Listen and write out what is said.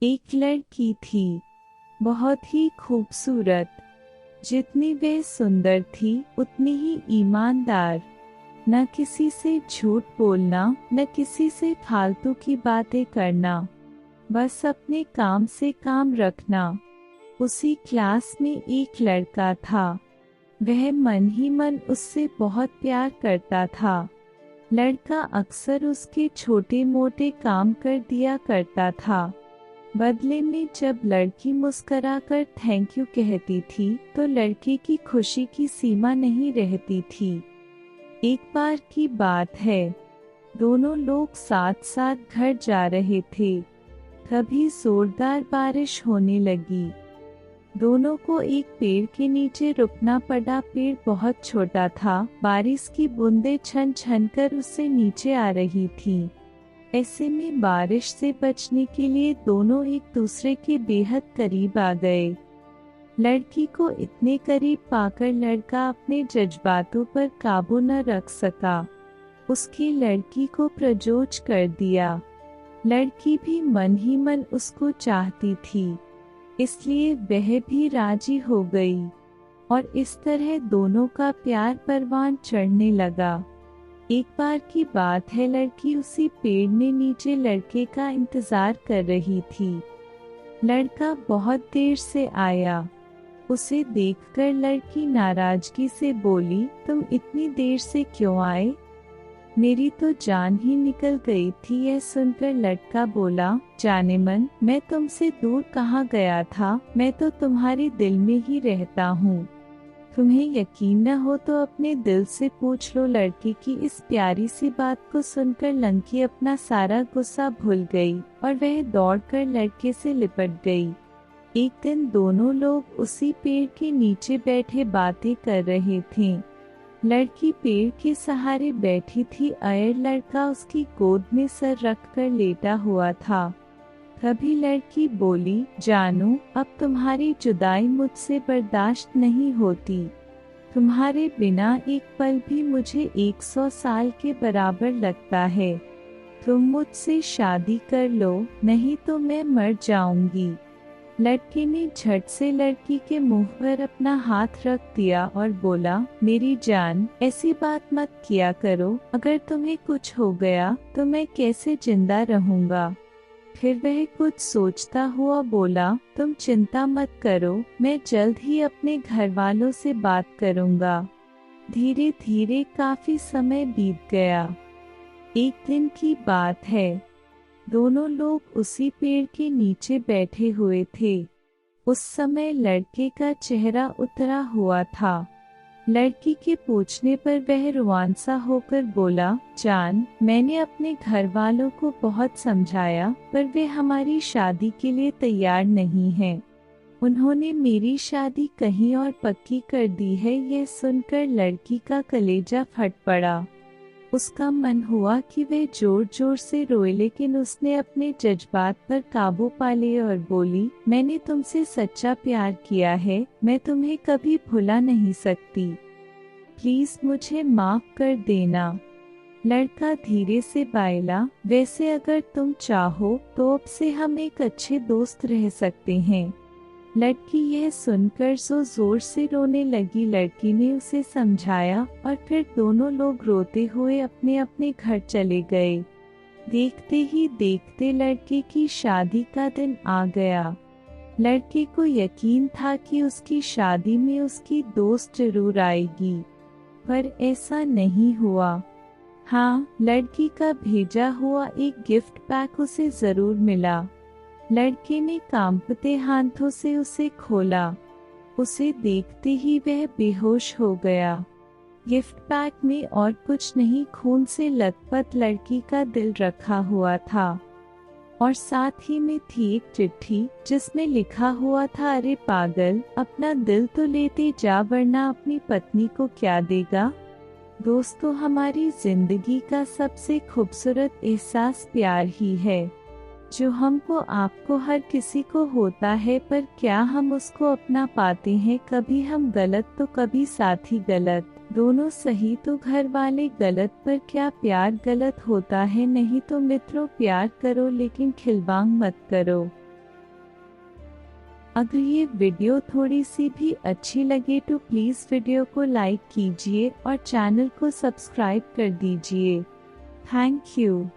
एक लड़की थी, बहुत ही खूबसूरत। जितनी वे सुंदर थी उतनी ही ईमानदार। न किसी से झूठ बोलना, न किसी से फालतू की बातें करना, बस अपने काम से काम रखना। उसी क्लास में एक लड़का था, वह मन ही मन उससे बहुत प्यार करता था। लड़का अक्सर उसके छोटे मोटे काम कर दिया करता था। बदले में जब लड़की मुस्कुराकर थैंक यू कहती थी तो लड़के की खुशी की सीमा नहीं रहती थी। एक बार की बात है, दोनों लोग साथ साथ घर जा रहे थे। तभी जोरदार बारिश होने लगी। दोनों को एक पेड़ के नीचे रुकना पड़ा। पेड़ बहुत छोटा था, बारिश की बूंदें छन छन कर उससे नीचे आ रही थी। ऐसे में बारिश से बचने के लिए दोनों एक दूसरे के बेहद करीब आ गए। लड़की को इतने करीब पाकर लड़का अपने जज्बातों पर काबू न रख सका। उसकी लड़की को प्रपोज कर दिया। लड़की भी मन ही मन उसको चाहती थी, इसलिए वह भी राजी हो गई और इस तरह दोनों का प्यार परवान चढ़ने लगा। एक बार की बात है, लड़की उसी पेड़ में नीचे लड़के का इंतजार कर रही थी। लड़का बहुत देर से आया। उसे देखकर लड़की नाराजगी से बोली, तुम इतनी देर से क्यों आए? मेरी तो जान ही निकल गई थी। यह सुनकर लड़का बोला, जाने मन, मैं तुमसे दूर कहाँ गया था, मैं तो तुम्हारे दिल में ही रहता हूँ। तुम्हें यकीन न हो तो अपने दिल से पूछ लो। लड़की की इस प्यारी सी बात को सुनकर लड़की अपना सारा गुस्सा भूल गई और वह दौड़कर लड़के से लिपट गई। एक दिन दोनों लोग उसी पेड़ के नीचे बैठे बातें कर रहे थे। लड़की पेड़ के सहारे बैठी थी और लड़का उसकी गोद में सर रखकर लेटा हुआ था। तभी लड़की बोली, जानू, अब तुम्हारी जुदाई मुझसे बर्दाश्त नहीं होती। तुम्हारे बिना एक पल भी मुझे 100 साल के बराबर लगता है। तुम मुझसे शादी कर लो, नहीं तो मैं मर जाऊंगी। लड़के ने झट से लड़की के मुंह पर अपना हाथ रख दिया और बोला, मेरी जान, ऐसी बात मत किया करो। अगर तुम्हें कुछ हो गया तो मैं कैसे जिंदा रहूंगा? फिर वह कुछ सोचता हुआ बोला, तुम चिंता मत करो, मैं जल्द ही अपने घर वालों से बात करूंगा। धीरे धीरे काफी समय बीत गया। एक दिन की बात है, दोनों लोग उसी पेड़ के नीचे बैठे हुए थे। उस समय लड़के का चेहरा उतरा हुआ था। लड़की के पूछने पर वह रुआंसा होकर बोला, जान, मैंने अपने घर वालों को बहुत समझाया पर वे हमारी शादी के लिए तैयार नहीं हैं। उन्होंने मेरी शादी कहीं और पक्की कर दी है। यह सुनकर लड़की का कलेजा फट पड़ा। उसका मन हुआ कि वह जोर जोर से रोए, लेकिन उसने अपने जज्बात पर काबू पा लिया और बोली, मैंने तुमसे सच्चा प्यार किया है, मैं तुम्हें कभी भुला नहीं सकती। प्लीज मुझे माफ कर देना। लड़का धीरे से बोला, वैसे अगर तुम चाहो तो अब से हम एक अच्छे दोस्त रह सकते हैं। लड़की यह सुनकर जोर से रोने लगी। लड़की ने उसे समझाया और फिर दोनों लोग रोते हुए अपने अपने घर चले गए। देखते ही देखते लड़के की शादी का दिन आ गया। लड़के को यकीन था कि उसकी शादी में उसकी दोस्त जरूर आएगी, पर ऐसा नहीं हुआ। हाँ, लड़की का भेजा हुआ एक गिफ्ट पैक उसे जरूर मिला। लड़के ने कांपते हाथों से उसे खोला। उसे देखते ही वह बेहोश हो गया। गिफ्ट पैक में और कुछ नहीं, खून से लथपथ लड़की का दिल रखा हुआ था और साथ ही में थी एक चिट्ठी जिसमें लिखा हुआ था, अरे पागल, अपना दिल तो लेते जा वरना अपनी पत्नी को क्या देगा। दोस्तों, हमारी जिंदगी का सबसे खूबसूरत एहसास प्यार ही है, जो हमको आपको हर किसी को होता है, पर क्या हम उसको अपना पाते हैं? कभी हम गलत तो कभी साथी गलत, दोनों सही तो घर वाले गलत, पर क्या प्यार गलत होता है? नहीं तो मित्रों, प्यार करो लेकिन खिलवाड़ मत करो। अगर ये वीडियो थोड़ी सी भी अच्छी लगे तो प्लीज़ वीडियो को लाइक कीजिए और चैनल को सब्सक्राइब कर दीजिए। Thank you.